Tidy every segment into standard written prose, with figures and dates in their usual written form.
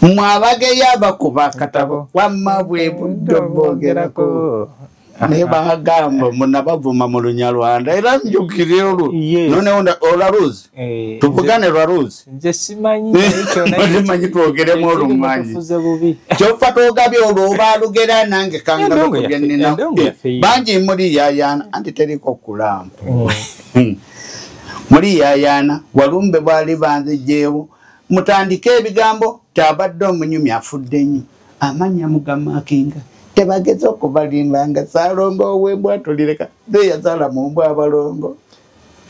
mwabage yabakuba katabo wamma bwe buddo bogerako ne bagamba munabavuma mu Lunyarwanda era njukire olwo none ola Rose tuvugane lwa Rose nje simanyi ekyo nayo twogeremu olumwanyi kyofa togabye olwo balugera nange kanga kugenina banji muri yayana anti teriko kulampa muri yayana walumbe bali banze jewo mutandike ebigambo tabadde omunyumi afudde nnyo amanya mugama akinga tebageze okubalimbanga Salongo ow'embwa tolireka ze yazala mu mbwa abalongo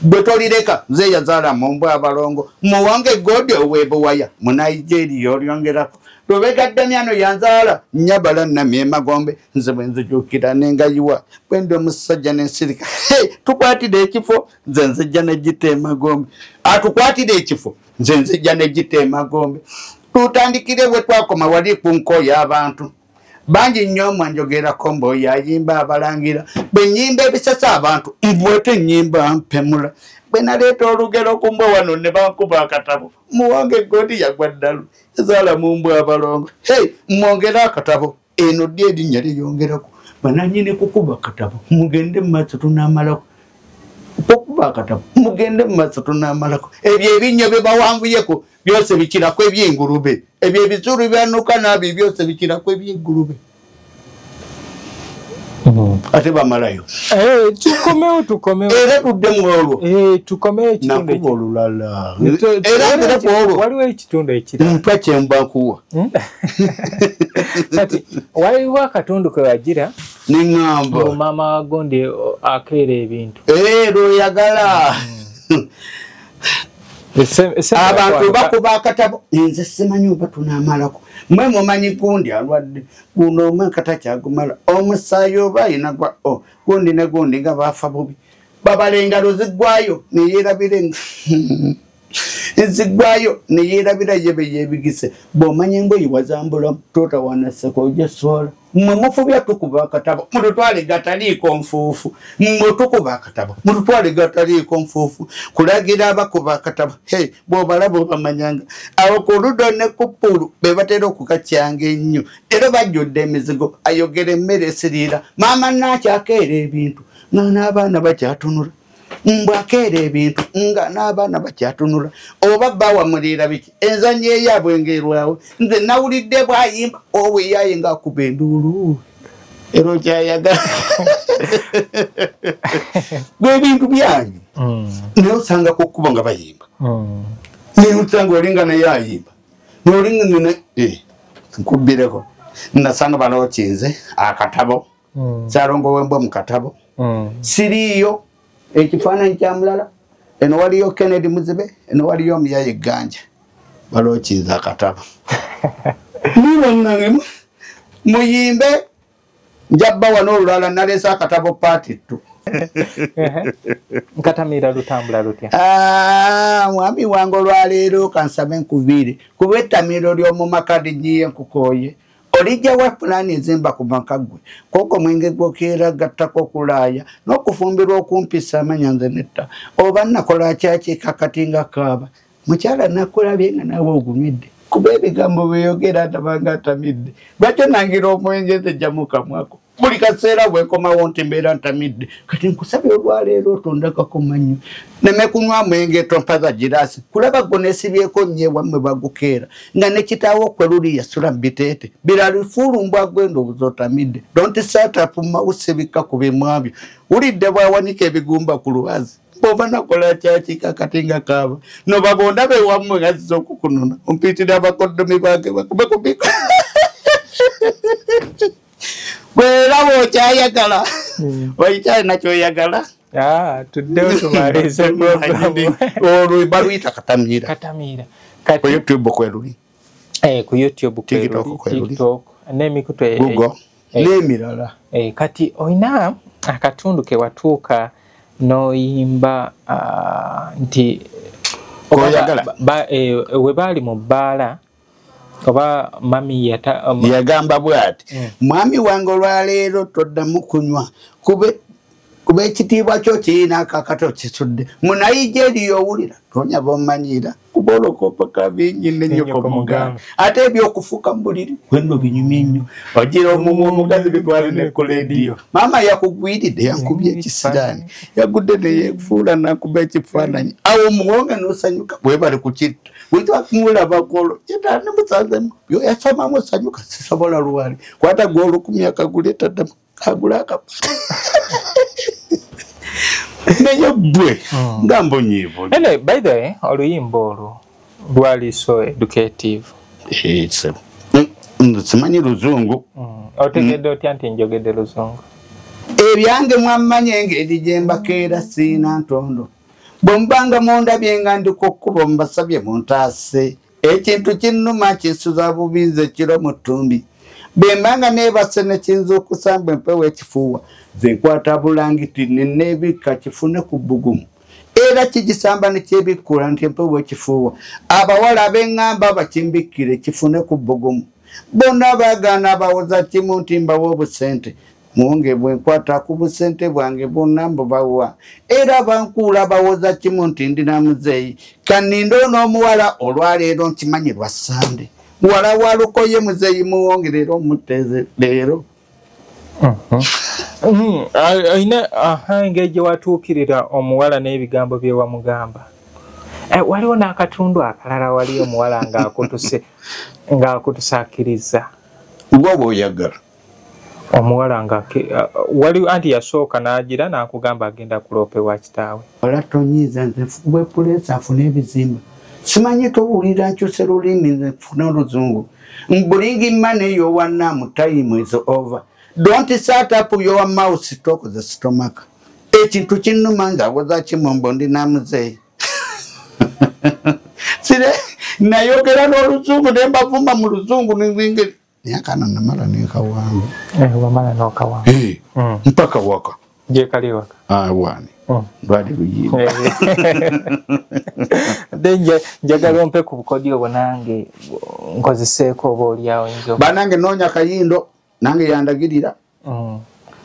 bwe tolireka ze yazala mu mbwa abalongo muwange gode ow'ebuwaya mu Nigeria olyongerako Lubega yanzala nyabala na myema gombe nze bwenzijukira nengayiwa bwende omusajja n'ensirika tukwatide ekifo nze nzijja n'egiteema gombe atukwatide ekifo nze nzijja n'egiteema gombe tutandikire bwe twakoma wali ku nkoya abantu banji nnyo mwanjogerako mboyo ayimba abalangira bwe nnyimba ebisasa abantu mbwete nnyimba mpemula bwe naleeta olugero ku mbo wano ne bankuba akatabo muwange godi yagwa ddalu ezala mu mbwa abalongo mwongera akatabo eno ddi erinnya lyeyongerako bananyini kukuba akatabo mugende mu maaso tunaamalako okuba akatabo mugende mu maaso tunaamalako ebyo ebinnya bye bawanvuyeko byose bikirako eby'engulube ebyo ebizuru byanuka nabyo byose bikirako eby'engulube ate bamalayo tukomewo era tuddemu olwo tukomewo ekitundu nakuba olulala era waliwo ekitundu ekirala mpya kyembakuwa kati waliwo akatundu ke wagira niŋŋamba maama wagonde akeera ebintu lwoyagala abantu bakuba akatabo nze simanyi oba tunaamalako mwe mumanyi gundi alwadde guno omwe katakyagumala omusaayi oba ayina gwa gundi ne gundi nga baafa bubi babala engalo ziggwayo neyeerabira ziggwayo neyeerabira yebe yeebigise bw'omanya engoyi wazambula totawanaseko ojja swala mmwe mufubya tukuba akatabo mututwale gataliiko nfuufu mmwe tukuba akatabo mututwale gataliiko nfuufu kulagira abakuba akatabo bw'obalaba obamanyanga awo ku ludo ne ku ppulu be batera okukacyanga ennyo era bajjudde emizigo ayogera emmere esiriira maama naakyakeera ebintu nga n'abaana bakyatunula mbwakeera ebintu nga n'abaana bakyatunula oba bawamulira biki enzannya eyaabwe ng'erwawe nze nawulidde bwayimba owe yaye ng'akuba enduulu era okyayagala bw'ebintu byanyu naye osanga kukkuba nga bayimba naye osanga olinga naye ayimba nolinga nina nkubbireko nasanga balookinze akatabo Salongo ow'embwa mu katabo siriiyo ekifaananyi kya mulala eno waliyo Kennedy Muzibe eno waliyo Omuyaye Ganja balookinze akatabo nibonnange muyimbe njabba wano olulala naleese akatabo paati 2 nkatamira lutambula lutya mwami wange olwaleero kansabe nkuviire kuba ettamiro ly'omu makadi nyiye nkukooye olijja wa pulaani ezimba ku maka gwe koko mwenge gwokeera gattako okulaaya n'okufumbirwa okumpisa amanya nze netta oba nakola kyakiika kati nga kaaba mukyala nakulabye nga naawe ogumidde kuba ebigambo byeyogera atabanga atamidde lwakyo nangira omwenge nze jja mu kamwako buli kaseera bwenkomawo nti mbeera ntamidde kati nkusabye olwaleero otondakako mannyo neme kunywa mwenge tompaza giraasi kulaba gwo neesibyeko nnyo ewammwe bagukeera nga ne kitaawo kwe luli yasula mu biteete biralifuulumbwa gwenda obuza otamidde don't set up mawuse bikka ku bimwabyo wulidde bwawanika ebigumba ku lwazi bw'oba nakola kyakiika kati nga kaaba nobabonda bewammwe ngaziza okukunona ompiitira abakoddomi bange bakube kubika bweraba okyayagala oyikyali nakyoyagala tuddewo tumalize olwo baluyita katamiira ku YouTube kweruli ku YouTube TikTok n'emikutu n'emirala kati oyina akatundu ke watuuka n'oyimba nti we baali mu bbaala oba mami yagamba bw'ati mwami wange olwaleero toddamu kunywa kube kuba ekitiibwa kyo kirina akakato kisudde mu Nigeria owulira tonya bomanyira kuba olokopoka bingi n'ennyoko mugamba ate ebyokufuuka mu buliri wenno binyumye nnyo ogira omumwa omugazi bitwale ne ku leediyo maama yakugwiridde yankubye ekisiraani yagudde neyefuula nakuba ekifaananyi awo omuwonge n'osanyuka webale ku kitta witwakumulabakolo yetane musanzemu yo yasomamu osanyuka sisobola luwali kwata gw'olukumi akaguleta ddamu kagula akapa naye bwe nga mbonyeevo. By the way, oluyimba olwo lwali so educative. Simanyi Luzungu. Otegedde otya nti njogedde Luzungu? Ebyange mwammanyi engeri gye mbakeera siina ntondo. Bwe mubanga mundabye nga ndiko kkubo mbasabye muntaase. Ekintu kinnuma kinsuza bubi nze kiro mu ttumbi. Bwe mbanga neebase ne kiyinza okusamba empewo ekifuuwa. Ze nkwata bulangiti neebikka kifune ku bbugumu. Era kigisamba ne kyebikkula nti empewo ekifuuwa. Abawala ab'eŋŋamba bakimbikkire kifune ku bbugumu. Bonna baagaana abawoza kimu nti mbawa obusente. Muwonge bwe nkwata ku busente bwange bonna mbubawa. Era bankuula bawoza kimu nti ndina muzeeyi. Kannindo n'omuwala olwaleero nkimanyi lwa Sande. Muwala wa Lukoye muzeeyi Muwonge leero muteze leero. Engeri gye watuukirira omuwala n'ebigambo bye wamugamba. Waliwo n'akatundu akalala wali omuwala ng'akutusaakiriza. Ng'oba oyagala. Omuwala nga wali anti yasooka n'agira n'akugamba agenda kuloopa ewa kitaawe. Wala tonyiiza nze bwe puleesa afune ebizimba. Simanyi towulira nkyuse lulimi nze nfuna Oluzungu. Bringing money your one name time is over. Don't start up your mouth talk the stomach. Ekintu kinnuma njawoza kimombo ndina muzeeyi. Sire nayogera n'Oluzungu ne mbavuma mu Luzungu n'engeri. Yakana namala nekawanga. Wamala n'okawanga. Mpaka waka. Gye kali waka. Wani. Ndwali luyimba. Njagala ompe ku bukodyo bonange nkozeseeko oba oliawo njo. Banange noonya kayindo nange yandagirira.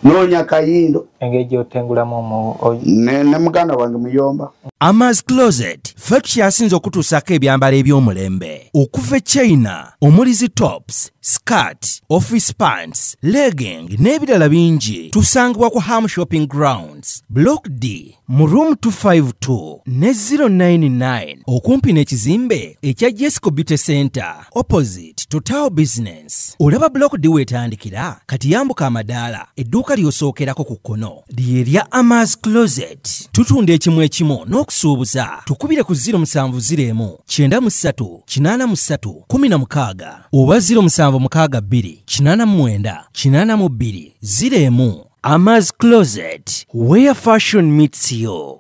Noonya kayindo. Engeri gy'otengulamu ne muganda wange Muyomba. Ama's Closet ffe tukyasinza okutuusako ebyambalo eby'omulembe okuva China omuli zi tops, skirt, office pants, legging n'ebirala bingi tusangibwa ku Ham Shopping Grounds Block D mu room 252 ne 099 okumpi n'ekizimbe ekya Jesco Beauty Center opposite Total Business. Olaba Block D wetandikira kati yambuka amadaala edduuka ly'osookerako ku kkono ly'erya Ama's Closet. Tutunda ekimu ekimu n'okusuubuza tukubire ku 070 93 83 16 oba 0762 89 82 01. Ama's Closet, where fashion meets you.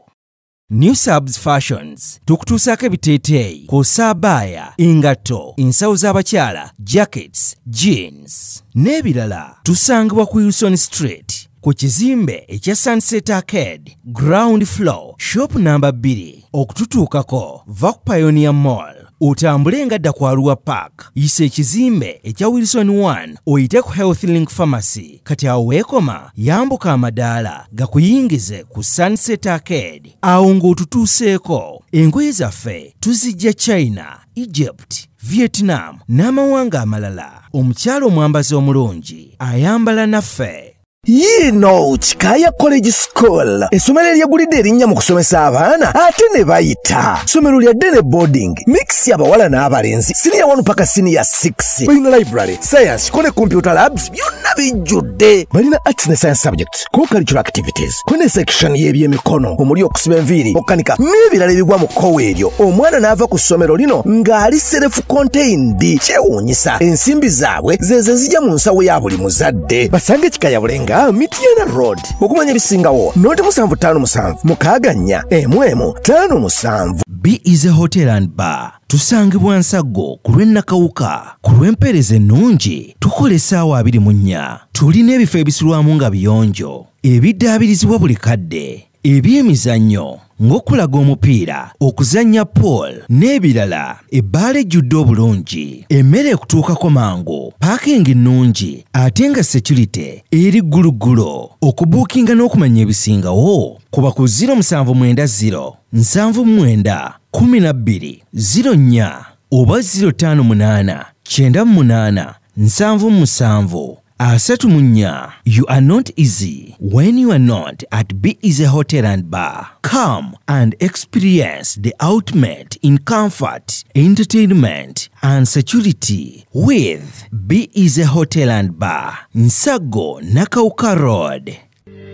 New Subs Fashions tukutuusako ebiteeteeyi kw'ossa abaya, engatto, ensawo z'abakyala, jackets, jeans n'ebirala. Tusangibwa ku Wilson Street ku kizimbe ekya Sunset Arcade ground floor shop number 2. Okututuukako va ku Pioneer Mall otambule ngadda ku Arua Park yisa ekizimbe ekya Wilson 1 oyite ku Health Link Pharmacy. Kati awo weekoma yambuka amadaala gakuyingize ku Sunset Arcade awo ng'otutuuseeko. Engoye zaffe tuzijja China, Egypt, Vietnam n'amawanga amalala. Omukyala omwambazi omulungi ayambala naffe. Yino Chikaya College School essomero eryegulidde erinnya mu kusomesa abaana ate ne bayita ssomero lya Dene Boarding mix y'abawala n'abalenzi senior 1 paka senior 6 balina library science kone computer labs byonna bijjudde balina arts ne science subjects co-curricular activities kone section y'ebyemikono omuli okusiba enviiri okukanika n'ebirala ebigwa mu kkowe eryo omwana n'ava ku ssomero lino ng'ali self contained kyewuunyisa ensimbi zaabwe ze zijja mu nsawo ya buli muzadde basange Chikaya Bulenga Mitiana Road okumanya bisingawo noti 757 mukaganya emwemu 57. B is a hotel and bar. Tusangibwa Nsago ku lw'Ennakawuka ku lw'empeereza ennungi tukola essaawa 24. Tulina ebifo ebisulwamu nga biyonjo ebiddaabirizibwa buli kadde ebyemizannyo ng'okulaga omupiira okuzannya pool n'ebirala. Ebbaala ejjudde obulungi emmere ekutuukako mangu parking nnungi ate nga security eri gguluggulu. Okubuukinga n'okumanya ebisingawo kuba ku 0790 79 12 04 oba 058 98 77 34. You are not easy when you are not at Be Easy Hotel and Bar. Come and experience the ultimate in comfort, entertainment and security with Be Easy Hotel and Bar, Nsago Nakauka Road.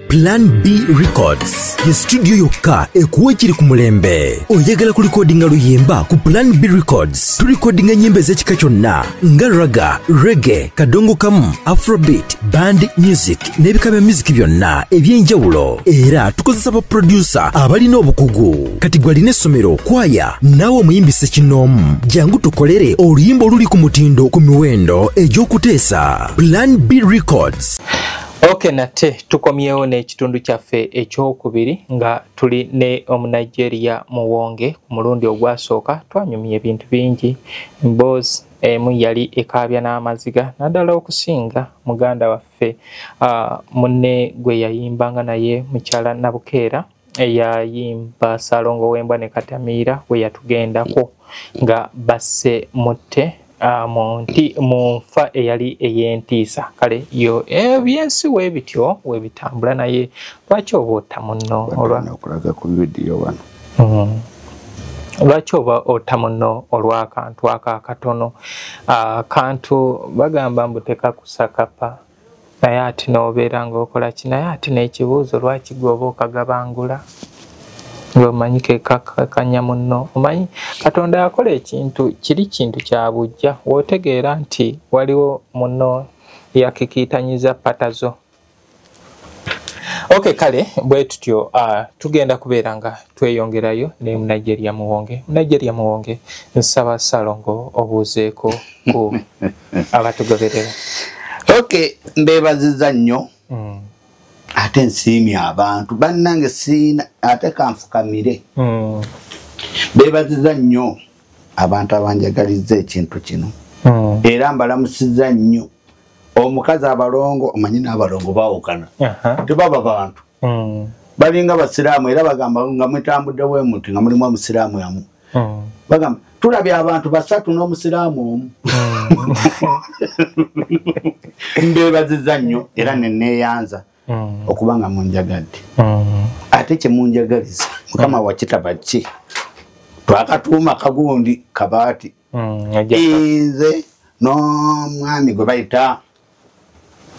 Plan B Records ye studio yokka ekuwa ekiri ku mulembe. Oyagala ku recordinga luyimba ku Plan B Records. Tu recordinga nyimbe z'ekika kyonna nga raga, reggae, kadongo kamu, afrobeat, band music n'ebika bya music byonna eby'enjawulo. Era tukozesa ba producer abalina obukugu. Kati gwe alina essomero kwaya naawe omuyimbise kinoomu. Jangu tukolere oluyimba oluli ku mutindo ku miwendo egy'okuteesa. Plan B Records. Okay, nate tukomyewo n'ekitundu kyaffe ekyokubiri nga tuli ne Omunigeria Muwonge ku mulundi ogwasooka. Twanyumya ebintu bingi. Emboozi emu yali ekaabya n'amaziga naddala okusinga muganda waffe munne gwe yayimbanga naye mukyala Nabukeera eyayimba Salongo Wembwa ne Katamiira we yatugendako nga basse mutte munfa eyali ey'entiisa. Kale yo ebyensi webityo webitambula naye lwaki oba otta munno okulaga ku vidiyo wano lwaki oba otta munno olw'akantu akakatono kantu bagamba mbu tekakusakapa naye ati n'obeera ng'okola ki naye ati n'ekibuuzo lwaki gwe oba okagabangula ngomanyi kekakanya munno. Omanyi Katonda yakola ekintu kiri kintu kya bujja wootegeera nti waliwo munno yakikiitanyiza patazo. Okay, kale bwe tutyo tugenda kubeera nga tweyongerayo ne Munigeria Muwonge. Munigeria Muwonge nsaba Salongo obuuzeeko ku abatugoberera. Okay, mbeebaziza nnyo. Ate nsiimye abantu bannange siina ate kanfukamire. Beebaziza nnyo abantu abanjagaliza ekintu kino. Era mbalamusiza nnyo omukazi abalongo omanyi n'abalongo baawukana tebaba bantu balinga basiraamu era bagamba nga mwetambudde bwe muti nga mulimu omusiraamu yamu bagamba tulabye abantu basatu n'omusiraamu omu. Mbeebaziza nnyo era neneeyanza okubanga munjagadde ate kye munjagaliza Mukama wakitaba ki twakatuuma kagundi kabaati nze n'omwami gwe bayita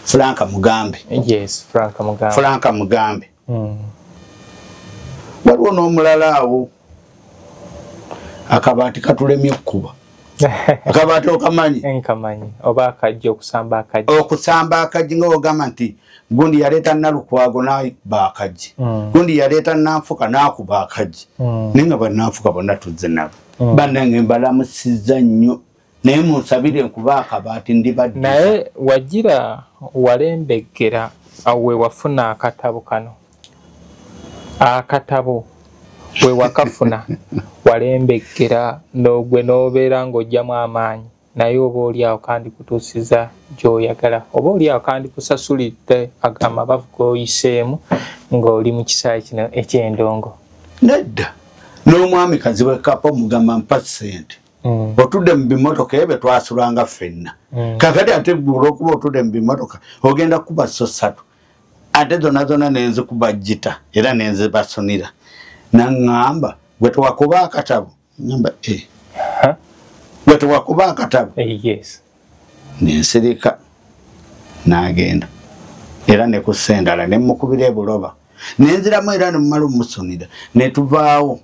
Franka Mugambe. Yes, Franka Mugambe. Franka Mugambe. Waliwo n'omulala awo akabaati katulemye okkuba. Akabaati okamanyi? Nkamanyi. Oba akajja okusamba akajja. Okusamba akajja nga ogamba nti gundi yaleeta Nalukwago n'akuba akajja. Gundi yaleeta Nanfuka n'akuba akajja. Naye nga bannanfuka bonna tuzze nabo. Bannange mbalamusiza nnyo. Naye munsabire kuba akabaati ndibadde. Naye wagira walembegera awe wafuna akatabo kano. Akatabo we wakafuna walembegera n'ogwe n'obeera ng'ojjamu amaanyi naye oba oli awo kandi kutuusiza gy'oyagala oba oli awo kandi kusasulidde amabavu g'oyiseemu ng'oli mu kisaayi kino eky'endongo. Nedda n'omwami kazi w'ekapa omugamba mpa ssente. Otudde mu bimotoka ebyo twasulanga ffenna. Kakati ate olw'okuba otudde mu bimotoka ogenda kuba so ssatu. Ate zonna nenzikuba jjita era nenzibasunira. Naŋŋamba gwe tewakuba akatabo. Ngamba gwe tewakuba akatabo. Yes. Nensirika n'agenda. Era ne ku ssendala ne mukubira ebuloba. Nenziramu era ne mumala omusunira. Ne tuvaawo.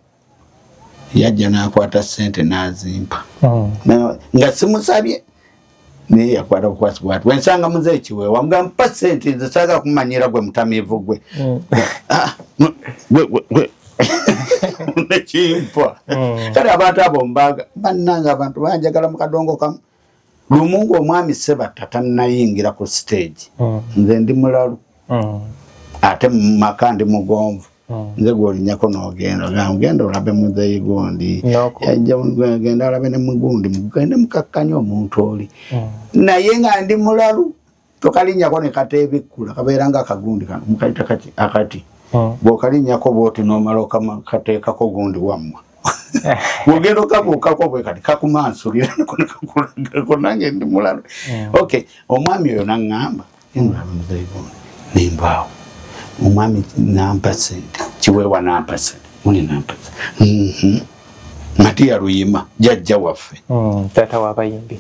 Yajja n'akwata ssente n'azimpa. Nga simusabye. Naye yakwata bukwasi bwatu. Wensanga muzeeyi kiweewa. Wamugamba mpa ssente nze saagala kumanyira gwe mutamiivu gwe. Gwe. Nekimpa. Kale abantu abo mbaga. Bannanga abantu banjagala mu kadongo kamu. Lumungu omwami Sebatta tannayingira ku stage. Nze ndi mulalu. Ate mu maka ndi mugonvu. nze gwolinyako n'ogenda olabe muzeeyi gundi yajja genda olabe ne mugundi mugende mukakkanya omuntu oli naye nga ndi mulalu tokalinyako ne kateebikkula kabeera nga akagundi kano mukayita akati bw'okalinyako bw'oti n'omala okateekako gundi wammwe bw'ogenda okabuukako bwe kati kakumansulira ko nange ndi mulalu okay omwami oyo naŋŋamba endaba muzeeyi gundi nimbaawo omwami nampa sente kiweewa nampa sente muli nampa sente Matiya Luyima jjajja waffe taata w'abayimbi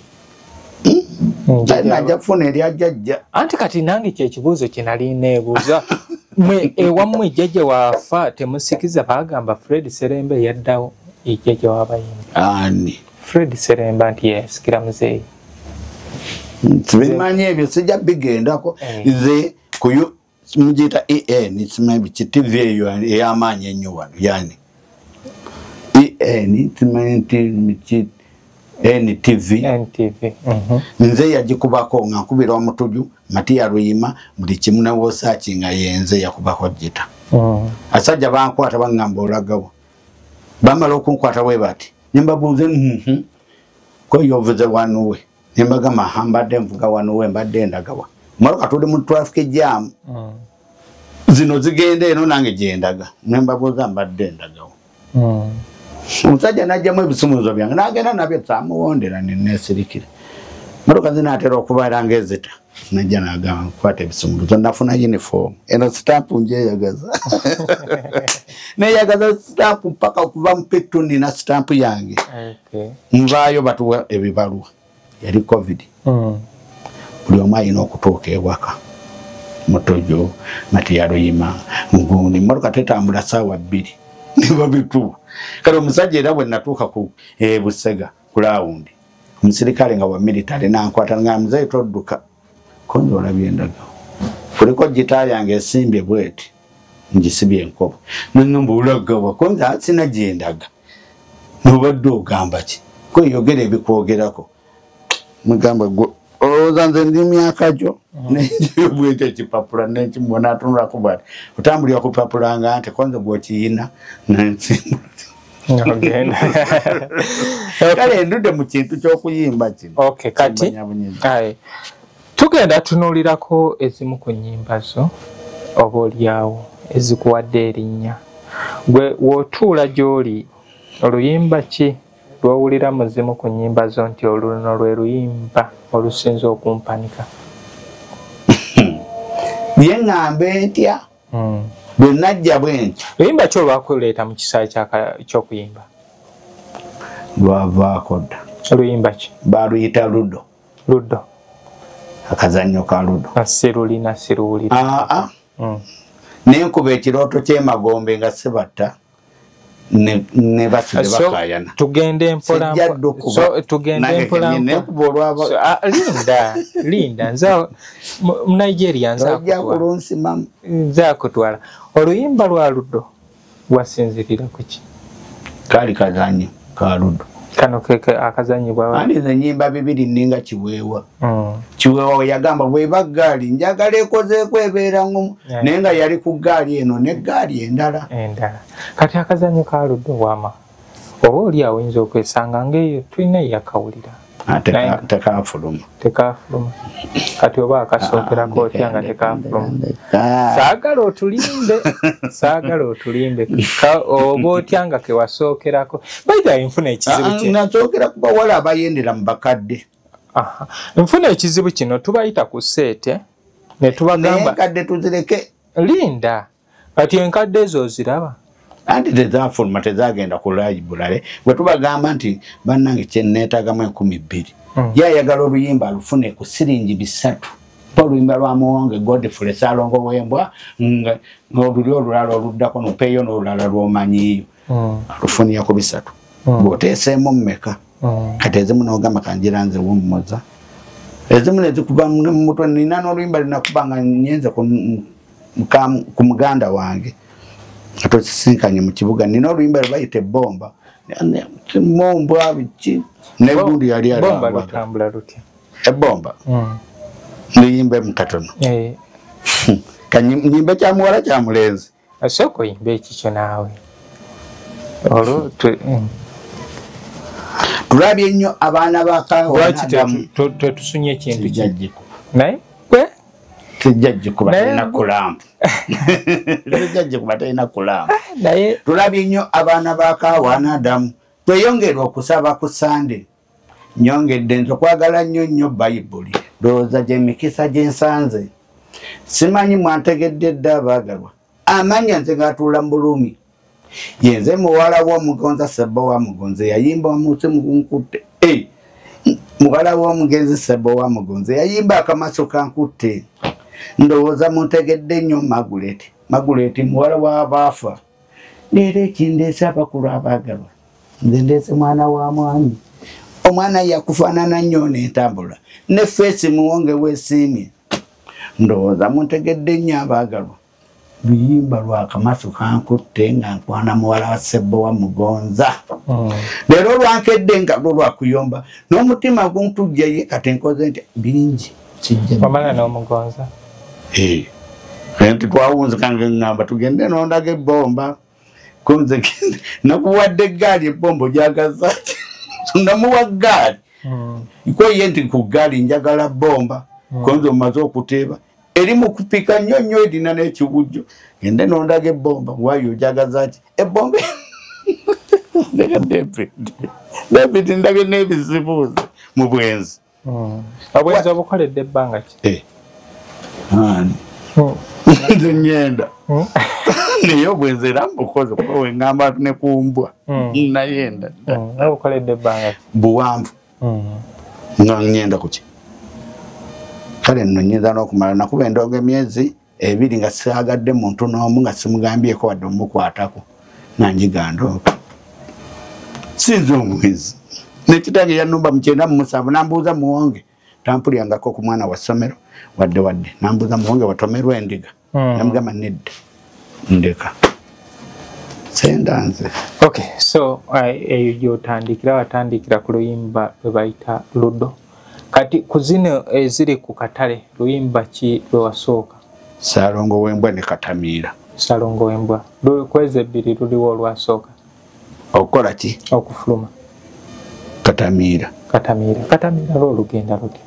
najja kufuna erya jjajja anti kati nange kyekibuuzo kye nali neebuuza mwe ewammwe jjajja waafa temusikiza baagamba Fred Serembe yaddawo jjajja w'abayimbi ani Fred Serembe anti yeyasikira muzeeyi sibimanyi ebyo sijja bigendako nze kuyo mujita EN simanyi TV eyo ey'amaanyi ennyo wano yani EN simanyi NTV nze yagikubako nga nkubira omutuju Matiya Luyima buli kimu ne wosaaki nga yenze yakubako jita asajja bankwata bangamba olagawo bamala okunkwata bwe bati nembabuuze ko yovuze wanuwe nembagamba hambadde nvuga wanuwe mbadde ndagawa maloka tuli mu traffic jam zino zigende eno nange gyendaga nembabuuza mbadde ndagawa omusajja najjamu ebisumuluzo byange nagenda nabyo samuwondera nenesirikira maloka zinaatera okubeera ng'ezita najja nagamba nkwata ebisumuluzo nafuna uniform eno sitampu njeyagaza neyagaza sitampu mpaka okuva mu pitu nina sitampu yange nvaayo batuwa ebibaluwa yali covid buli omu alina okutuuka ewaka mutojo Matiya Luyima ngundi mmotoka tetambula ssaawa 2 niba bituwa kale omusajja era bwe natuuka ku Busega ku laawundi omusirikale nga wa military nankwata nga muzeeyi todduka konje olabye endagawo kuliko gita yange esimbye bweti ngisibye enkobo nangamba olagawa konje sina gyendaga nobadde ogamba ki kweyogera ebikwogerako mugamba olowooza nze ndi myaka gyo nenjeyo bwete ekipapula nekimubona atunulako bwati otambulira kupapula nga nti konze gwokiyina nensimbula kale ndudde mu kintu ky'okuyimba kino kati tugenda tunuulirako ezimu ku nnyimba zo oba olyawo ezikuwadde erinnya gwe w'otuula gy'oli oluyimba ki lwowulira muzimu ku nnyimba zo nti oluno lwe luyimba olusinza okumpanika yeŋŋambe ntya bwe najja bwentyo luyimba ki olwakuleeta mu kisaawe ky'okuyimba lwavaako dda luyimba ki baluyita ludo akazannyo ka ludo sirulina siruwulira nenkuba ekirooto ky'emagombe nga sibatta ne basibe bakayana tugende mpola linda nza mu Nigeria nza kutwala oluyimba lwa ludo wasinzirira kuki kali kazannyo ka ludo kano akazanyibwa andi ze nnyimba 2 ninga kiweewa kiweewa yagamba bweba gaali njagala ekozeeko ebeera ngumu naye nga yali ku gaali eno ne gaali endala kati akazanyo ka ludo wama oba oli awo oyinza okwesanga ngaeyo tulina yakawulira tekafuluma kati oba akasookerako otya nga tekafuluma saagala otulimbe oba otya nga kewasookerako baita nfuna ekizibu nasookera ku bawala abayendera mu bakadde nfuna ekizibu kino tubayita ku seete ne tubagamba enkadde tuzireke linda kati enkadde ezo oziraba anti tezafuluma tezagenda ku layibulale bwe tubagamba nti bannange kyenneetaagamu 12 yayagala oluyimba alufune ku siringi 3 pa oluyimba lwa Muwonge Godfrey Ssalongo w'Embwa n'oluli olulala oluddako nopeeyo n'olulala lw'omanyiiyo alufunira ku 3 bw'oteeseemu mmeka kati ezimu n'ogamba kanjira nze wummuza ezimu nezikuba mu mutwe nina n'oluyimba linakuba nga nyenze ku muganda wange atosisinkanye mu kibuga nina oluyimba lwe bayita ebbomba mombwa biki negundi yali bomba lutambula lutya ebbomba luyimba mukatono kanyimba kya muwala kya mulenzi Asoko yimbe ekikyo naawe. Tulabye nnyo abaana ba Lwaki tetusunye ekintu kijajjiko. Naye kijajjiko batalina kulampu. Kijajjiko batalina kulampu. Tulabye nnyo abaana ba Kawana Adamu. Tweyongere okusaba ku Sande. Nyongedde nze okwagala nnyo Bayibuli. Ndowooza gye mikisa gye nsanze. Simanyi mwantegedde dda abaagalwa. Amanya nze ng'atuula mu Bulumi. Yenze muwala w'omugonza Sebo wa Mugonze yayimba omutse mukunkutte. Muwala w'omugenzi Sebo wa Mugonze yayimba akamaso kankutte. Ndowooza muntegedde nnyo Magulet muwala w'abaafa. Leero ekindeese abakulu abaagalwa. Nze ndeese mwana wa mwami. Omwana yakufaanana nnyo n'entambula. Ne feesi muwonge w'esiimye. Ndowooza muntegedde nnyo abaagalwa. Luyimba lwa kamaso kankutte nga nkwana muwala wa Sebo wa Mugonza. Leero lwankedde nga lwakuyomba. N'omutima guntujja ye kati nkoze nti bingi. Wamala n'Omugonza. Kenti twawunzikanga ngamba tugende n'ondaga ebbomba. Kunze nakuwadde eggaali ebbomba ogyagaza. Namuwa ggaali. Iko ye nti ku ggaali njagala bomba. Konzo omaze okuteeba. Eri mu kupika nnyo erina n'ekiwujjo. Gende n'ondaga ebbomba waayo ogyagaza ki? Ebbomba. David ndabye n'ebizibuuzi mu bwenzi. Obwenzi obukoledde ebbanga ki? Nze nyenda. Naye obwenzi era mbukoze kuba wengamba ne kumbwa. Nayenda. Obukoledde ebbanga ki? Buwanvu. Nga nyenda ku ki? Kale nno nyinza n'okumala nakuba endongo emyezi 2 nga saagadde muntu n'omu nga simugambyeko wadde omukwatako. Nanjigandooka. Sinzi omwezi. Nekitange yanumba mu 97 nambuuza Muwonge. Tampulyangako ku mwana wa ssomero wadde. Nambuuza Muwonge watomerwa endiga. Namugamba nedda. Ndeka. Sendanze. Okay, so eyo gy'otandikira watandikira ku luyimba lwe bayita Ludo. Kati kuzino eziri ku katale luyimba ki lwe wasooka? Salongo w'embwa ne Katamiira. Salongo w'embwa. Kwezi ebbiri luliwo olwasooka. Okukola ki? Okufuluma. Katamiira. Katamiira lw'olugenda luti.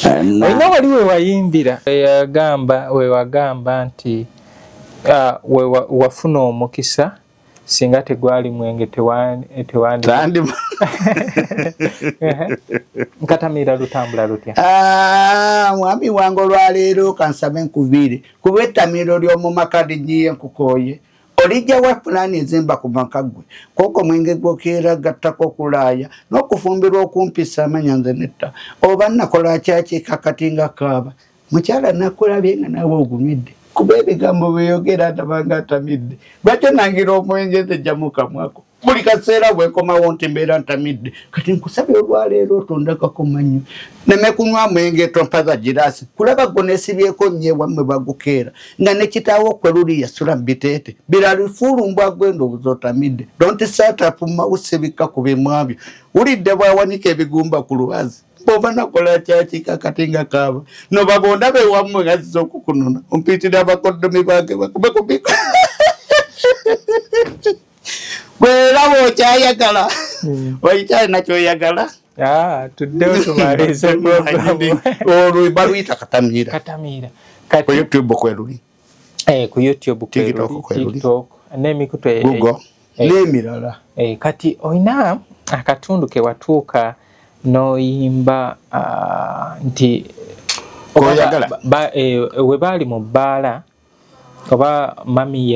Olina wali wewayimbira wewagamba nti wafuna omukisa singa tegwali mwenge tewandi. Katamiira lutambula lutya? Mwami wange olwaleero kansabe nkubire kuba ettamiiro ly'omu makadi nyiye nkukooye olijja wa pulaani ezimba ku maka gwe koko mwenge gwokeera gattako okulaaya n'okufumbirwa okumpisa amanya nze netta oba nakola kyaki kakati nga kaaba mukyala nakulabye nga nawe ogumidde kuba ebigambo byeyogera ndabanga atamidde lwaki nangira omwenge nze jja mu kamwako buli kaseera bwekomawo nti mbeera ntamidde kati nkusabye olwaleero otondakako mannyo neme kunywa mwenge tompaza giraasi kulaba gwo neesibyeko nnyo ewammwe bagukeera nga ne kitaawo kwe luli yasula mu biteete biralifuulumbwa gwenda obuza otamidde donti saatapu mawuse bikka ku bimwabyo wulidde bwawanika ebigumba ku lwazi boba nakola kyaki kakati nga kaaba no babonda bewammwe nga ziza okukunona ompiitira abakoddomi bange bakube kubika Gwera wokyayagala. Oyikyali nakyoyagala. Tuddewo tumalize programu. Olwo baluyita Katamiira. Kati YouTube kweluli. Ku YouTube kweluli. TikTok. N'emikutu Google. N'emirala. Kati oyina akatundu ke watuuka n'oyimba nti oyagala. We baali mu bbaala oba mami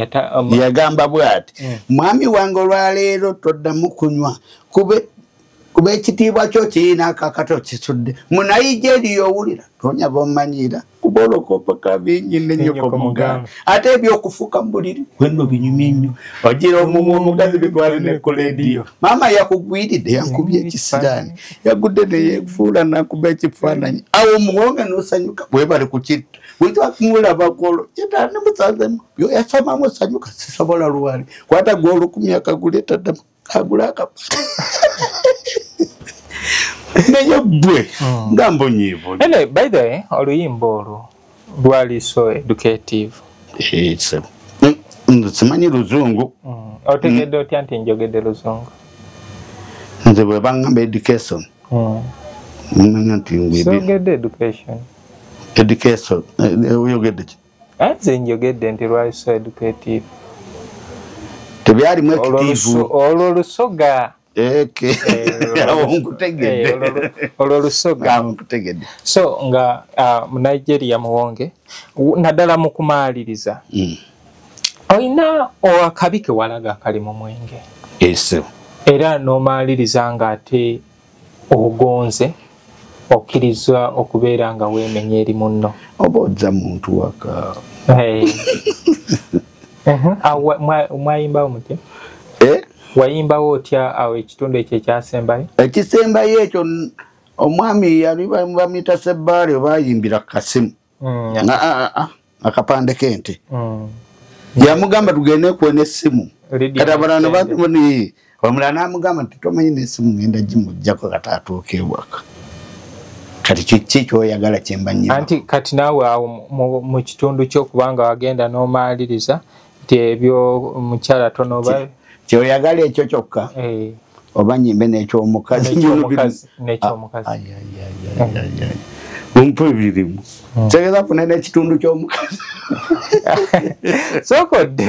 yagamba bwati mwami wange olwaleero toddamu kunywa kube ekitiibwa kyo kirina akakato kisudde munayija eriyo owulira tonya bomanyira kuba olokopaka bingi n'ennyoko mugamba ate ebyokufuuka mu buliri wenno binyumye nnyo ogira omumu omugazi bitwale ne ku leediyo maama yakugwiridde yankubye ekisiraani yagudde neyefuula nakuba ekifaananyi awo omuwonge n'osanyuka bwebali ku kitta witwakumulaba golo yetane musanzemu yo yasomamu osanyuka sisobola luwali kwata golo ku myaka guleta ddamu kagula akapa neyo bwe ngambo nyivo by the way oluyimba olwo lwali so educative. Simanyi Luzungu. Otegedde otya nti njogedde Luzungu? Nze bwe bangamba education. Mmanya nti ngwegedde education. Education. Oyogedde ki? Nze njogedde nti lwali so educative. Tebyali mu active. Olwo lusoga. Olwo lusoga. So nga mu Nigeria muwonge naddala mu kumaaliriza. Oyina akabi ke walaga kali mu mwenge. Era n'omaaliriza nga ate ogonze okkiriza okubeera nga weemenya eri munno. Oba ojja muntu waka. Mwayimbawo mutya? Wayimbawo otya awo ekitundu ekyo ekyasembayo? Ekisembayo ekyo omwami yali bamuyita Sebbaale bayimbira kasimu. Akapande k'ente. Yamugamba tugende kuwena essimu. Kati abalala bamuni omulala n'amugamba nti tomanyi n'essimu ngenda gimuggyako kati atuuke ewaka. Kati kiki ky'oyagala kye mba nnyiba. Anti kati naawe awo mu kitundu ky'okubanga wagenda n'omaaliriza nti ebyo mukyala tonoba ky'oyagala ekyo kyokka. Oba nnyimbe n'ekyomukazi. N'ekyomukazi. Mumpe ebirimu. Tegeza funa n'ekitundu ky'omukazi.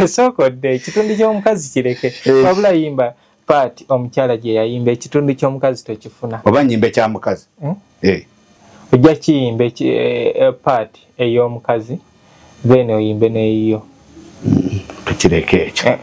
Sookodde ekitundu ky'omukazi kireke. Wabula yimba Paati omukyala gye yayimba ekitundu ky'omukazi tokifuna. Oba nnyimbe kya mukazi. Ojja kiyimbe Paati ey'omukazi then oyimbe n'eyiyo. Tukireke ekyo.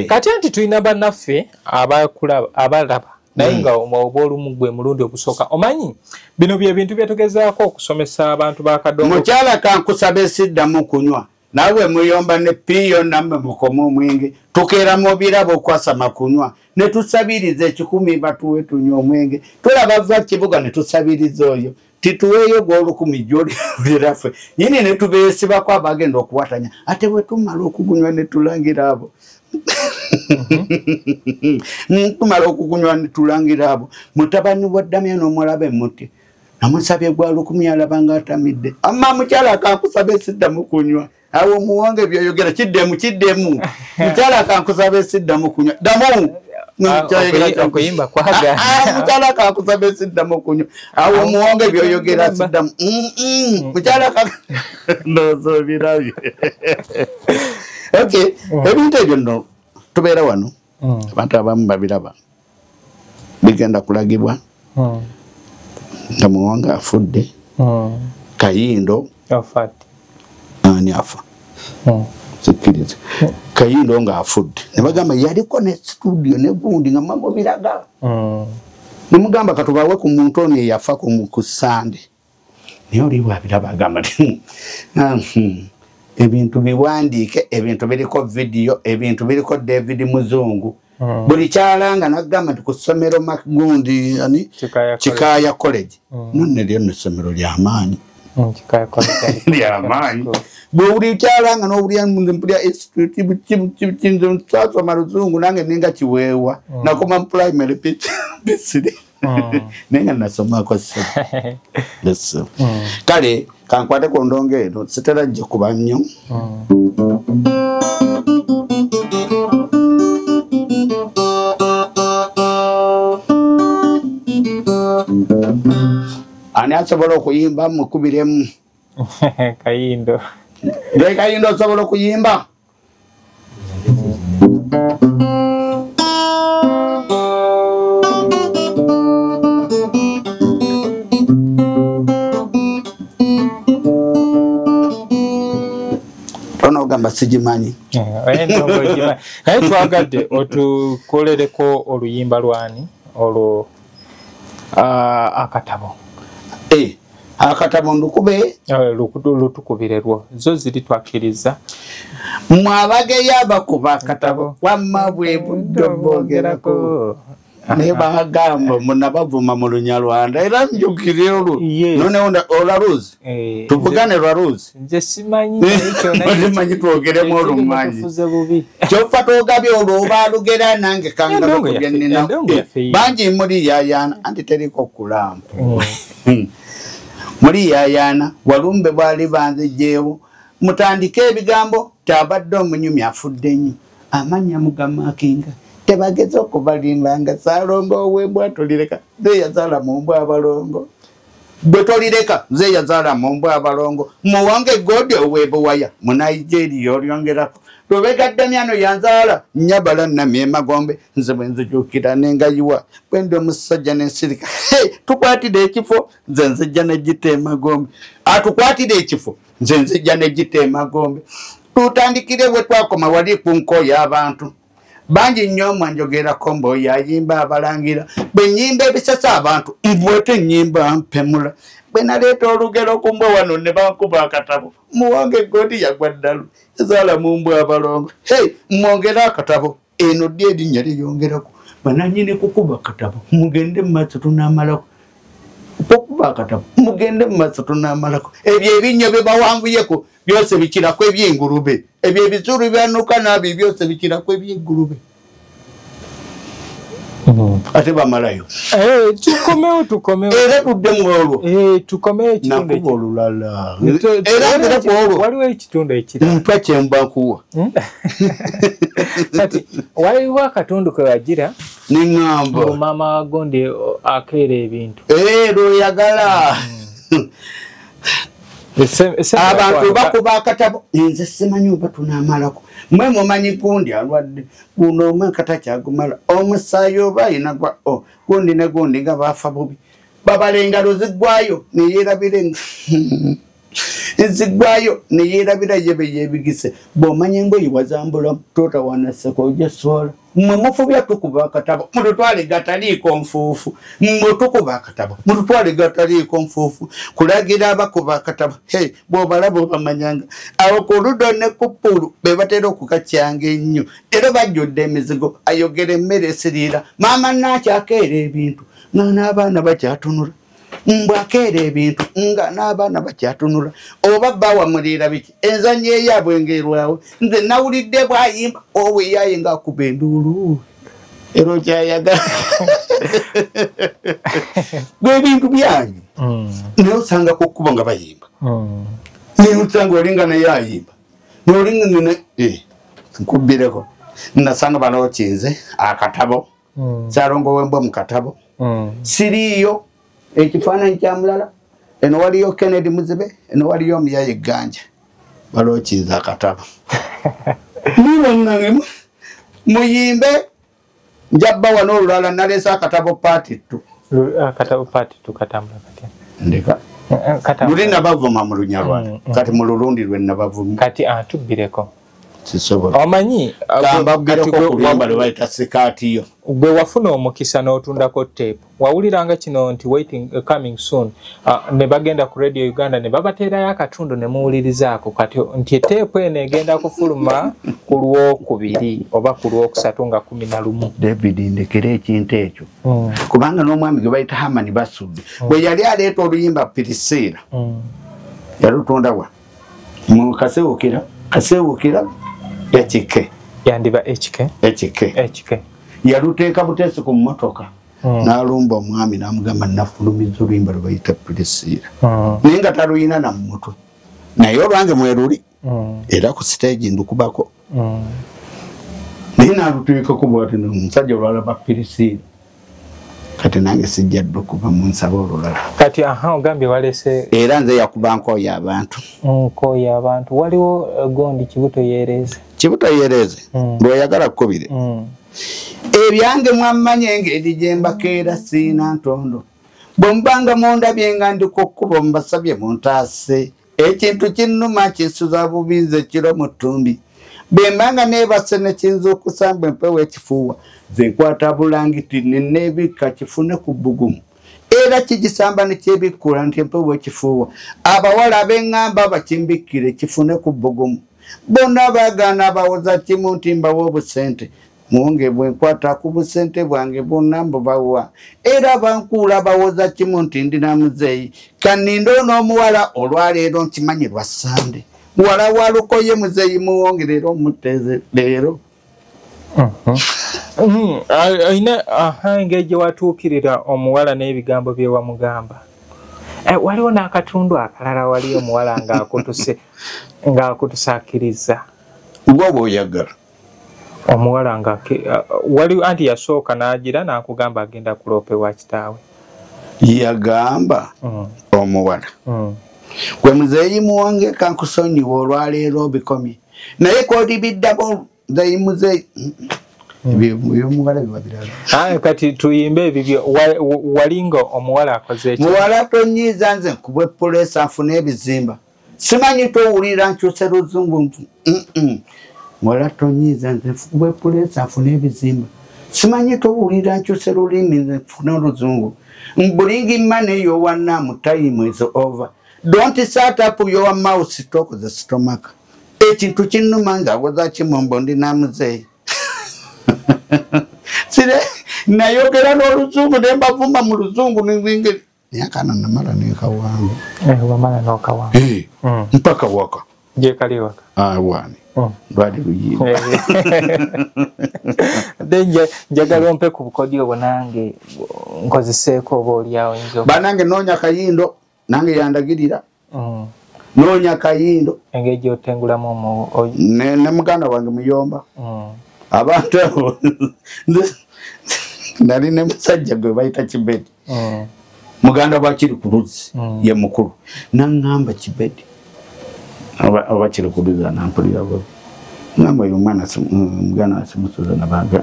Kati anti tulina bannaffe abalaba naye nga oba olumu gwe mulundi ogusooka. Omanyi bino bye bintu bye tugezaako okusomesa abantu ba Kadongo. Mukyala kankusaba siddamu kunywa. Nawe muyomba ne piyo namme mukoma omwenge. Tukeera mu birabo okwasama kunywa. Ne tusabiriza ekikumi batuwe tunywa omwenge. Tulaba va kibuga ne tusabiriza oyo. Tituweyo gw'olukumi gy'oliraffe. Nyini ne tubeesibako abagenda okuwatanya. Ate bwe tumala okugunywa ne tulangira abo. Tumala okugunywa ne tulangira abo. Mutabani wa Damian omulabe muti. Namusabye gwa lukumi alaba nga atamidde. Amma mukyala akankusaba siddamu kunywa. Awo muwonge byayogera kiddemu. Mukyala akankusaba siddamu kunywa. Damu! Okuyimba kwaga. Mukyala akankusaba siddamu kunywa. Awo muwonge byayogera siddamu. Mukyala ndozo birabye. Okay, ebintu ebyo nno tubeera wano. Abantu abamu babiraba. Bigenda kulagibwa. Nga muwonge afudde. Kayindo. Ani afa. Sikiriza. Kayindo nga afudde. Ne bagamba yaliko ne studio ne gundi nga mambo biraga. Ne mugamba katubawe ku muntu ono yafa ku Sande. Niyo liwa biraba agamba. Ebintu biwandiike, ebintu biriko video, ebintu biriko David Muzungu. Buli kyalanga nagamba nti ku ssomero Magundi ani Kikaya College. Nonne lyo n'essomero ly'amaanyi. Kikaya College ly'amaanyi. Buli kyalanga n'obulya mpulya institute kinzo nsasoma Luzungu nange ninga kiweewa. Nakoma mu primary bisiri. Nenga nasomako ssebo. Lesso. Kale kankwate ku ndongo eno sitera gye kuba nnyo. Ani asobola okuyimba mukubiremu? Kayindo. Nde Kayindo asobola okuyimba? Gamba sijimanyi. Naye twagadde otukolereko oluyimba lwani olwo akatabo. Akatabo ndukube lutukubire lwo zo ziri twakkiriza. Mwabageyo abakuba akatabo wamma bwe buddo boogerako. Ne bagamba munabavuma mu Lunyarwanda era njukire olwo. None olaruzi. Tuvugane lwaruzi. Nje simanyi ekyo naye manyi twogeremu olumanyi. Kyofa togabye olwo obalugera nange kanga okubya nina. Bangi muri yayana anti teriko kulampu. Muri yayana walumbe bali banze jewo mutandike ebigambo tabadde omunyumi afudde nnyo amanya mugama akinga tebageze okubalimbanga Salongo ow'embwa tolireka ze yazala mu mbwa abalongo bwe tolireka ze yazala mu mbwa abalongo muwange godi ow'ebuwaya mu Nigeria olyongerako Lubega yanzala nyabala na miema gombe nze bwenzijukira nengayiwa bwende omusajja n'ensirika tukwatide ekifo nze nzijja ne gitema gombe atukwatide ekifo nze nzijja ne gitema gombe tutandikire bwe twakoma wali ku nkoya abantu bangi nnyo mwanjogera kombo yayimba abalangira bwe nyimba ebisasa abantu mbwete nyimba mpemula bwe naleeta olugero ku mbwa wano ne bankuba akatabo muwange godi yagwa ddalu ezala mu mbwa abalongo mwongera akatabo eno ddi erinnya lyeyongerako bananyini kukuba akatabo mugende mu maaso tunaamalako okukuba akatabo mugende mu maaso tunaamalako ebyo ebinnya bye bawanvuyeko byose bikirako eby'engulube ebyo ebizuru byanuka nabyo byose bikirako eby'engulube ate bamalayo tukomewo era tuddemu olwo tukomewo ekitundu nakuba olulala era ndirako olwo waliwo ekitundu ekirala ntwa kyemba nkuwa kati waliwo akatundu ke wagira neŋŋamba maama wagonde akeera ebintu lweyagala abantu bakuba akatabo nze simanyi oba tunaamalako mwe mumanyi gundi alwadde guno omwe katakyagumala omusaayi oba ayina gwa gundi ne gundi nga baafa bubi babala engalo ziggwayo neyeerabire ziggwayo neyeerabira yebe yebigise bw'omanya engoyi wazambula tota wanaseko ojja swala mwe mufubya tukuba akatabo mututwale gataliiko nfuufu mwe tukuba akatabo mututwale gataliiko nfuufu kulagira abakuba akatabo bw'obalaba obamanyanga awo ku ludo ne ku ppulu be batera okukacyanga ennyo era bajjudde emizigo ayogera emmere esiriira maama naakyakeera ebintu nga n'abaana bakyatunula mbwakeera ebintu nga n'abaana bakyatunula oba bawamulira biki enzannya eyaabwe ng'erwawe nze nawulidde bwayimba oweyaye ng'akuba enduulu era okyayagala bw'ebintu byanyu naye osanga kukkuba nga bayimba naye osanga olinga naye ayimba nolinga ngene nkubbireko nasanga bano kinze akatabo Salongo ow'embwa mu katabo siriiyo ekifaananyi kya mulala eno waliyo Kennedy Muzibe eno waliyo Omuyayi Ganja balookiza akatabo nibanange muyimbe njabba wano olulala naleesa akatabo paati 2 akatabo paati 2 katambula katya ndeka luli nabavuma mu Lunyarwanda kati mu Lulundi lwe nabavuma kati tubbireko sisobola omanyi kulimba lwe bayita sikaatiyo gwe wafuna omukisa n'otundako tape wawuliranga kino nti coming soon ne bagenda ku Radio Uganda ne babateerayo akatundu ne muwulirizaako kati nti tape eno egenda kufuluma ku Lwokubiri oba ku Lwokusatu nga 11 David ndekera ekintu ekyo kubanga n'omwami gwe bayita Hamani Basudde bwe yali aleeta oluyimba Pirisira yalutunda wa mu kasewukira ekike yandiba HK yaluteeka buteesi ku mmotoka n'alumba omwami n'amugamba nafulumiza oluyimba lwe bayita Pirisira naye nga taluyina na mutwe naye olwange mweruli era ku siteegi ndukubako naye n'alutuukako bwati omusajja olwalaba Pirisira kati nange sijja ddukuba mu nsaba olulala kati ogambye walese era nze yakuba nkooya abantu waliwo gondi Kibuto Yereeze lweyagala kkubire ebyange mwamanya engeri gye mbakeera siina ntondo bwe mubanga mundabye nga ndi ku kkubo mbasabye muntaase ekintu kinnuma kinsuza bubi nze kiro mu ttumbi bwe mbanga neebase ne kiyinza okusamba empewo ekifuuwa ze nkwata bulangiti neneebikka kifune ku bbugumu era kigisamba ne kyebikkula nti empewo ekifuuwa abawala ab'eŋŋamba bakimbikkire kifune ku bbugumu bonna baagaana abawoza kimu nti mbawa obusente muwonge bwe nkwata ku busente bwange bonna mbubawa era bankuula abawoza kimu nti ndina muzeeyi kanninda n'omuwala olwaleero nkimanyi lwa Sande muwala wa Lukoye muzeeyi muwonge leero omuteze leero engeri gye watuukirira omuwala n'ebigambo bye wamugamba waliwo n'akatundu akalala wali omuwala ng'akutusakiriza ngoba oyagala omuwala nga wali anti yasooka n'agira n'akugamba agenda kuloopebwa kitaawe yagamba omuwala gwe muzeeyi muwonge kankusonyiwa olwaleero obikomye naye koodibiddako zeeyi muzeeyi ebyomuwala biba birala kati tuyimbe ebibyo walinga omuwala akoze eki muwala tonyiiza nze nkubwe puleesi afune ebizimba simanyi towulira nkyuse luzungu muwala tonyiiza nze nkubwe puleesi afune ebizimba simanyi towulira nkyuse lulimi nze nfune oluzungu bringing money your one name time is over don't start up your mouth talk the stomach ekintu kinnuma nga waza kimombo ndi namuzeeyi sire nayogera n'oluzungu ne mbavuma mu luzungu n'engeri yakana namala nekawangu wamala n'okawanga mpaka waka je kali waka wani ndwali luyimba njagala ompe ku bukodyo obwo nange nkozeseeko oba oliawo nzo banange noonya kayindo nange yandagirira noonya kayindo engeri gyotengulamu ne muganda wange muyomba abantu abo nali ne musajja gwe bayita Kibedi muganda bakiri ku luzzi ye mukulu naŋŋamba Kibedi abakiri ku luzzi anampulira bo ngamba uyu mwana muganda asimusuza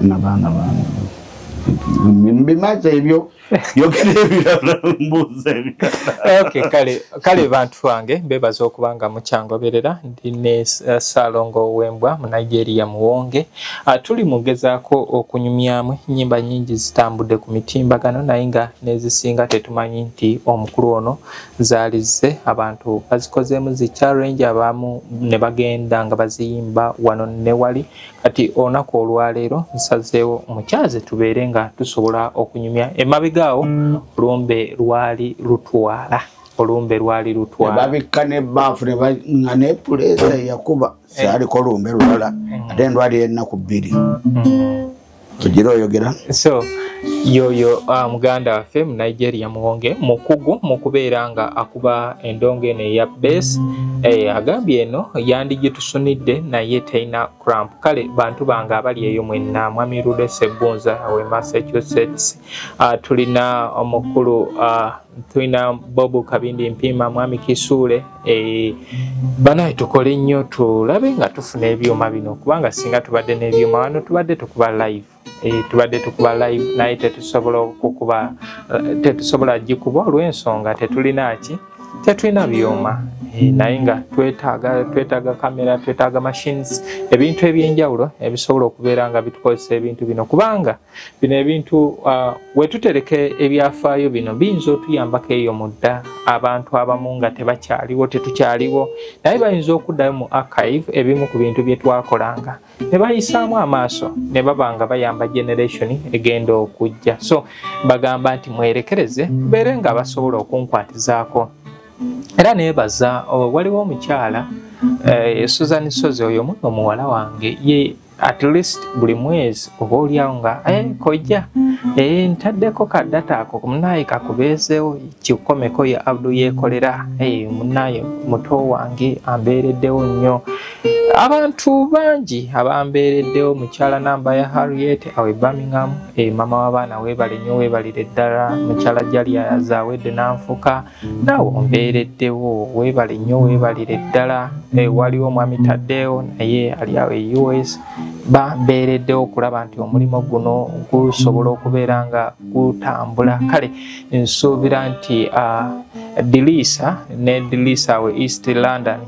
n'abaana bange mbimaze ebyo yogera ebirala mbuuza ebirala kale bantu bange mbebaza okubanga mukyangoberera ndine Salongo Wembwa mu Nigeria muwonge tuli mugezaako okunyumyamu nnyimba nyingi zitambudde ku mitimbagano naye nga nezisinga tetumanyi nti omukulu ono zaalize abantu bazikozeemu zi challenge abamu ne bagenda nga baziyimba wano ne wali kati olunaku olwaleero nsazeewo mukyaze tubeere nga tusobola okunyumya emabegaawo olumbe lwali lutwala babikka n'ebbaafu nga nepuleesa yakuba saaliko olumbe lulala ate endwali ennaku 2 ogira oyogera so yoyo muganda waffe mu Nigeria muwonge mukugu mukubeera nga akuba endongo eno eya base agambye eno yandigitusunidde naye teina cramp kale bantu bange abali eyo mwenna mwami Rude Ssegunza we Massachusetts tulina omukulu tulina Bobu Kabindi Mpima mwami Kisuule banaye tukole nnyo tulabe nga tufuna ebyuma bino kubanga singa tubadde n'ebyuma wano tubadde tukuba live naye tetusobola gikuba olw'ensonga tetulina byuma naye nga twetaaga kamera twetaaga machines ebintu ebyenjawulo ebisobola okubeera nga bitukozesa ebintu bino kubanga bino ebintu wetutereka ebyafaayo bino biyinza otuyambako eyo mudda abantu abamu nga tetukyaliwo naye bayinza okuddayo mu archive ebimu ku bintu bye twakolanga ne bayisaamu amaaso ne baba nga bayamba generation egenda okujja so bagamba nti mwerekereze beere nga basobola okunkwatizaako era nebaza waliwo omukyala Susan Soze oyo muno muwala wange ye at least buli mwezi oba oliawo nga kojja ntaddeko kaddata ako munaye kakubeezeewo kikomeko ya Abdu yeekolera munaye muto wange ambeereddewo nnyo abantu bangi abambeereddewo mukyala namba ya Harriet awe Birmingham mama w'abaana weebale nnyo weebalire ddala mukyala Jalia yazaawedde nanfuka naawe ombeereddewo weebale nnyo weebalire ddala waliwo omwami Taddeewo naye ali awo e US bambeereddewo okulaba nti omulimu guno gusobola okubeera nga gutambula kale nsuubira nti Dilisa awe East London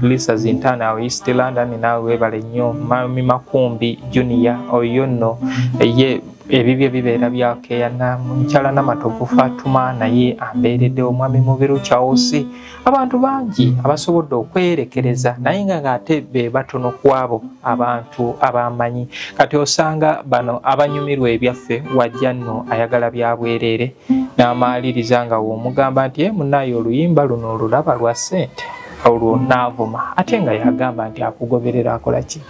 Dilisa Zintani awe East London naawe weebale nnyo Mami Makumbi Junior oyo nno ye ebibyo bibeera byakeyana mukyala Namatovu Fatuma naye ambeereddewo omwami Mubiru Chausi abantu bangi abasobodde okwerekereza naye nga ate be batono ku abo abantu abamanyi kati osanga bano abanyumirwa ebyaffe wajja nno ayagala byabwereere n'amaaliriza nga w'omugamba nti munaye oluyimba luno olulaba lwa ssente olwo n'avuma ate nga yagamba nti akugoberera akola ki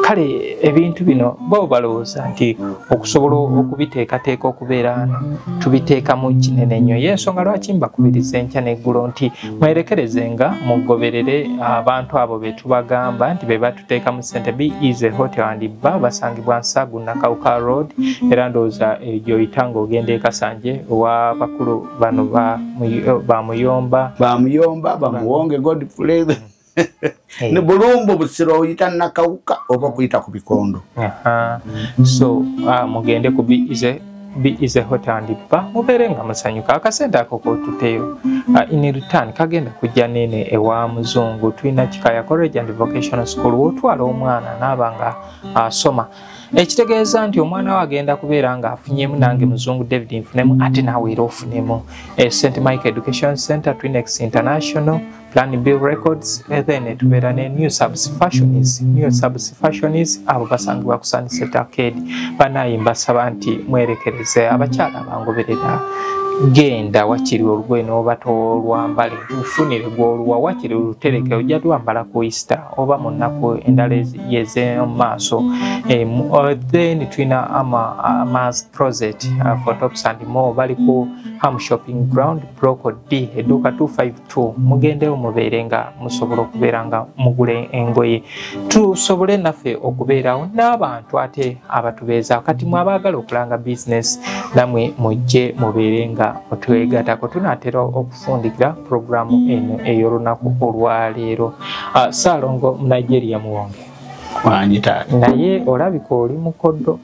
kale ebintu bino bo balowooza nti okusobola okubiteekateeka okubeera tubiteeka mu kinene nnyo y'ensonga lwaki mbakubiriza enkya n'eggulo nti mwerekerezenga mugoberere abantu abo be tubagamba nti be batuteeka mu ssente Be Easy Hotel and Bar basangibwa Nsagu Nakawuka Road era ndowooza gy'oyita ng'ogenda e Kasanje owa bakulu bano ba Muyomba bamuwonge Godfrey ne Bulumbu Busiro oyita Nakawuka oba kuyita ku Bikondo. So mugende ku Be Easy Hotel and Bar mubeere nga musanyuka akasente ako kotuteyo in return kagenda kujja nene ewa muzungu tulina Kikaya College and Vocational School wotwala omwana n'abanga asoma ekitegeeza nti omwana we agenda kubeera nga afunyemu nange muzungu David nfunemu ate naawe era ofunemu St. Mike Education Center Twinex International Plan Bill Records then tubeera ne New Subs Fashions abo basangibwa ku Sunset Arcade banayimba saba nti mwerekereze abakyala bangoberera genda wakiri olugoye n'obata olwambale ufunire gwoluwa wakiri olutereke ojja lwambala ku Easter oba mu nnaku endala yez'emaaso then tulina Mars Closet for tops and more bali ku Ham Shopping Ground Block D edduuka 252 mugendeyo mubeere nga musobola okubeera nga mugule engoye tusobole naffe okubeerawo n'abantu ate abatubeeza kati mwabaagala okulanga business namwe mujje mubeere nga otwegatako tunaatera okufundikira programu eno ey'olunaku olwaleero Saalongo mu Nigeria muwonge naye olabika oli mukodo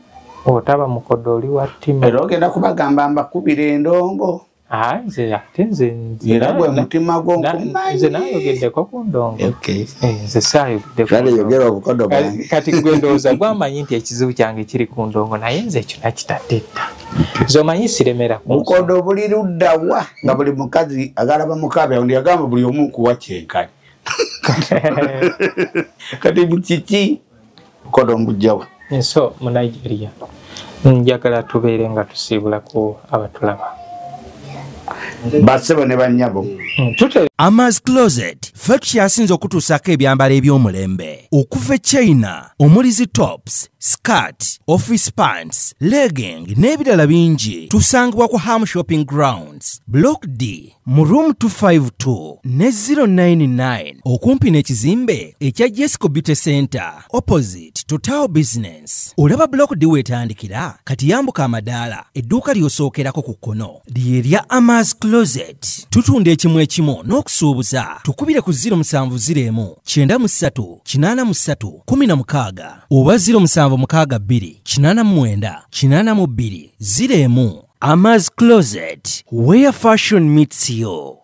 otaba mukodo oli wa ttima era ogenda kubagamba mbakubira endongo nze ate nze era gwe mutima gw'okumanyi nze naayogeddeko ku ndongo nze saayogeddeko kati gwe ndowooza gwamanyi nti ekizibu kyange kiri ku ndongo naye nze ekyo nakitadde dda zomanyi siremera mukodo buli luddawa nga buli mukazi agalaba mukabe ndi agamba buli omu kuwa kyenkani kati bukiki mukodo ngujjawa so mu Nigeria njagala tubeere nga tusiibulako abatulaba basebo ne bannyabo Amaz Closet ffe tukyasinza okutuusako ebyambalo eby'omulembe okuva China omuli zi tops skirt office pants legging n'ebirala bingi tusangibwa ku Ham Shopping Grounds Block D mu room 252 ne 099 okumpi n'ekizimbe ekya Jesco Beauty Center opposite Total Business olaba Block D wetandikira kati yambuka amadaala edduuka ly'osookerako ku kkono lyerya Amaz Closet tutunda ekimu ekimu n'okusuubuza tukubire ku 0701 93 83 16 oba 0762 89 82 01 Amaz Closet where fashion meets you.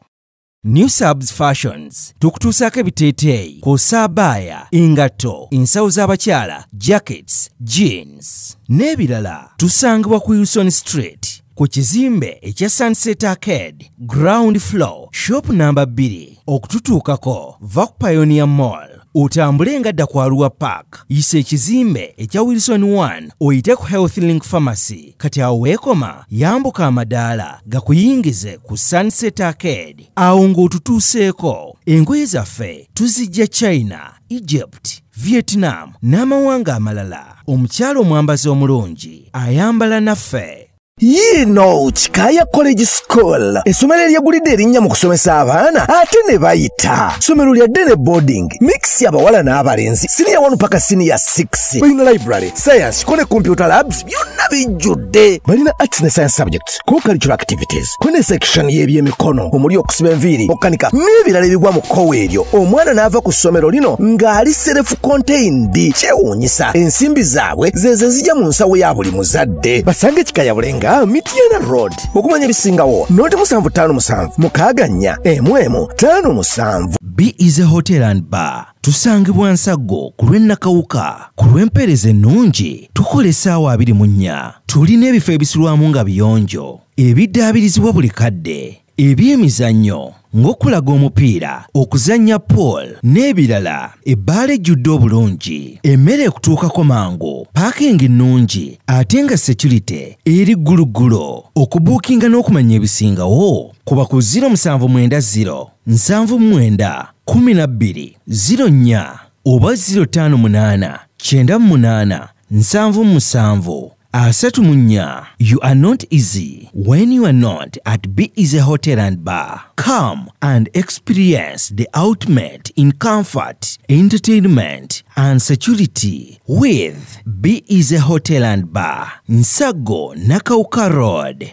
New Subs Fashions tukutuusako ebiteeteeyi kw'ossa abaya engatto ensawo z'abakyala jackets jeans n'ebirala tusangibwa ku Wilson Street ku kizimbe ekya Sunset Arcade ground floor shop number 2 okututuukako va ku Pioneer Mall otambule nga dda ku Arua Park yisa ekizimbe ekya Wilson 1 oyite ku Health Link Pharmacy kati awo weekoma yambuka amadaala gakuyingize ku Sunset Arcade awo ng'otutuuseeko engoye zaffe tuzijja China Egypt Vietnam n'amawanga amalala omukyala omwambazi omulungi ayambala naffe. Yino Kikaya College School essomero eryegulidde erinnya mu kusomesa abaana ate ne bayita ssomero lya Dene Boarding mix y'abawala n'abalenzi senior 1 paka senior 6 balina library science kone computer labs byonna bijjudde balina arts ne science subjects co-curricular activities kone section y'ebyemikono omuli okusiba enviiri okukanika n'ebirala ebigwa mu kkowe eryo omwana n'ava ku ssomero lino ng'ali self contained kyewuunyisa ensimbi zaabwe zeze zijja mu nsawo ya buli muzadde basange Kikaya Bulenga Mitiana Road okumanya ebisingawo noti 757 mukaganya emwemu 57. Be Easy Hotel and Bar tusangibwa Nsago ku lw'Ennakawuka ku lw'empeereza ennungi tukola essaawa 24 tulina ebifo ebisulwamu nga biyonjo ebiddaabirizibwa buli kadde ebyemizannyo ng'okulaga omupiira okuzannya pool n'ebirala ebbaala ejjudde obulungi emmere ekutuukako mangu paakingi nnungi ate nga security eri gguluggulo okubuukinga n'okumanya ebisingawo kuba ku 0790 79 12 04 oba 058 98 777 34. You are not easy when you are not at Be Easy Hotel and Bar. Come and experience the ultimate in comfort, entertainment and security with Be Easy Hotel and Bar, Nsago Nakauka Road.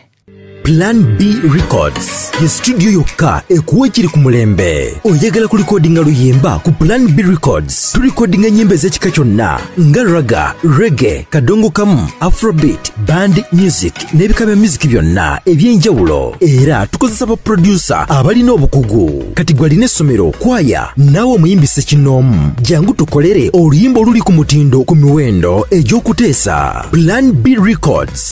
Plan B Records ye studio yokka ekuwa ekiri ku mulembe. Oyagala kulikodinga luyimba ku Plan B Records. Tulikodinga nyimbe z'ekika kyonna nga raga, reggae, kadongo kamu, afrobeat, band music n'ebika bya music byonna eby'enjawulo. Era tukozesa ba producer abalina obukugu. Kati gwalina essomero, kwaya, naawe omuyimbise kinoomu. Jangu tukolere oluyimba oluli ku mutindo ku miwendo egy'okuteesa. Plan B Records.